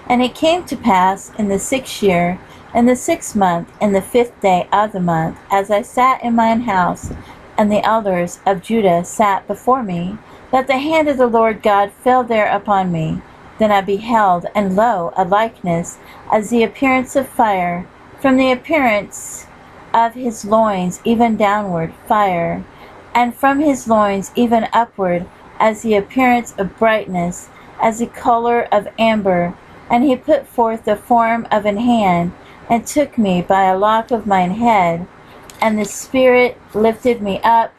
And it came to pass in the 6th year, in the 6th month, in the 5th day of the month, as I sat in mine house, and the elders of Judah sat before me, that the hand of the Lord God fell there upon me. Then I beheld, and lo, a likeness, as the appearance of fire, from the appearance of his loins even downward, fire, and from his loins even upward, as the appearance of brightness, as the color of amber. And he put forth the form of an hand, and took me by a lock of mine head, and the Spirit lifted me up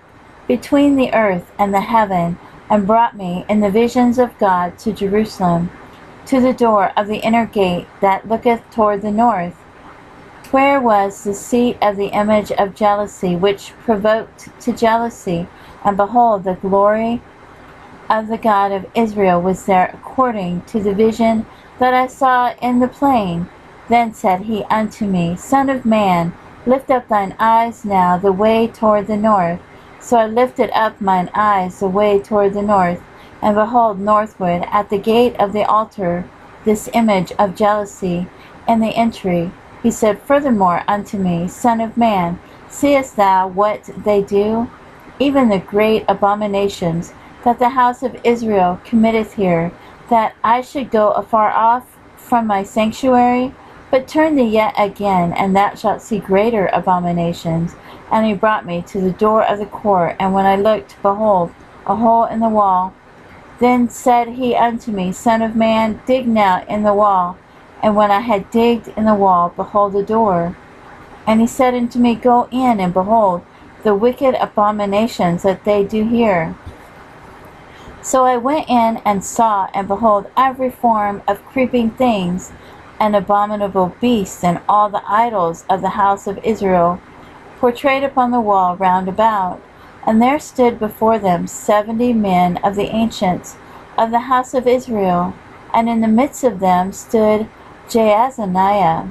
between the earth and the heaven, and brought me in the visions of God to Jerusalem, to the door of the inner gate that looketh toward the north, where was the seat of the image of jealousy, which provoked to jealousy. And behold, the glory of the God of Israel was there, according to the vision that I saw in the plain. Then said he unto me, Son of man, lift up thine eyes now the way toward the north. So I lifted up mine eyes the way toward the north, and behold, northward at the gate of the altar, this image of jealousy in the entry. He said furthermore unto me, Son of man, seest thou what they do, even the great abominations that the house of Israel committeth here, that I should go afar off from my sanctuary? But turn thee yet again, and thou shalt see greater abominations. And he brought me to the door of the court, and when I looked, behold, a hole in the wall. Then said he unto me, Son of man, dig now in the wall. And when I had digged in the wall, behold, a door. And he said unto me, Go in, and behold, the wicked abominations that they do here. So I went in and saw, and behold, every form of creeping things, and abominable beasts, and all the idols of the house of Israel, portrayed upon the wall round about. And there stood before them 70 men of the ancients of the house of Israel, and in the midst of them stood Jaazaniah,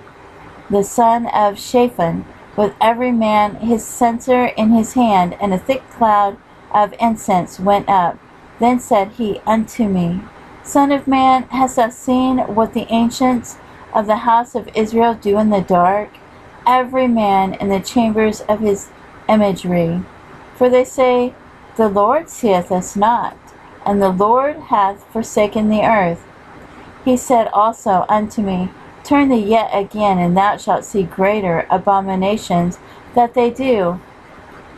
the son of Shaphan, with every man his censer in his hand, and a thick cloud of incense went up. Then said he unto me, Son of man, hast thou seen what the ancients of the house of Israel do in the dark, every man in the chambers of his imagery? For they say, The Lord seeth us not, and the Lord hath forsaken the earth. He said also unto me, Turn thee yet again, and thou shalt see greater abominations that they do.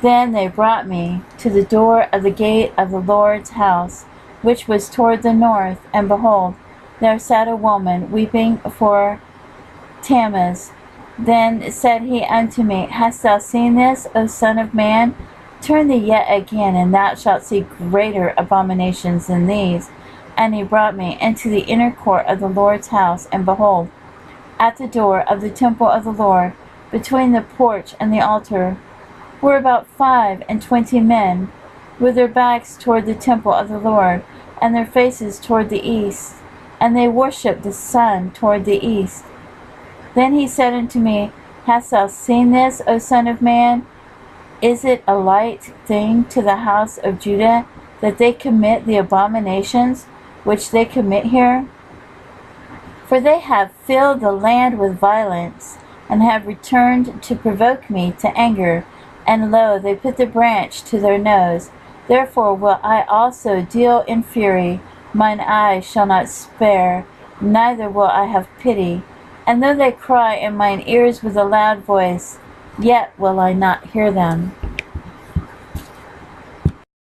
Then they brought me to the door of the gate of the Lord's house, which was toward the north, and behold, there sat a woman weeping for Tammuz. Then said he unto me, Hast thou seen this, O son of man? Turn thee yet again, and thou shalt see greater abominations than these. And he brought me into the inner court of the Lord's house, and behold, at the door of the temple of the Lord, between the porch and the altar, were about 25 men, with their backs toward the temple of the Lord, and their faces toward the east, and they worshipped the sun toward the east. Then he said unto me, Hast thou seen this, O son of man? Is it a light thing to the house of Judah that they commit the abominations which they commit here? For they have filled the land with violence, and have returned to provoke me to anger. And lo, they put the branch to their nose. Therefore will I also deal in fury. Mine eye shall not spare, neither will I have pity. And though they cry in mine ears with a loud voice, yet will I not hear them.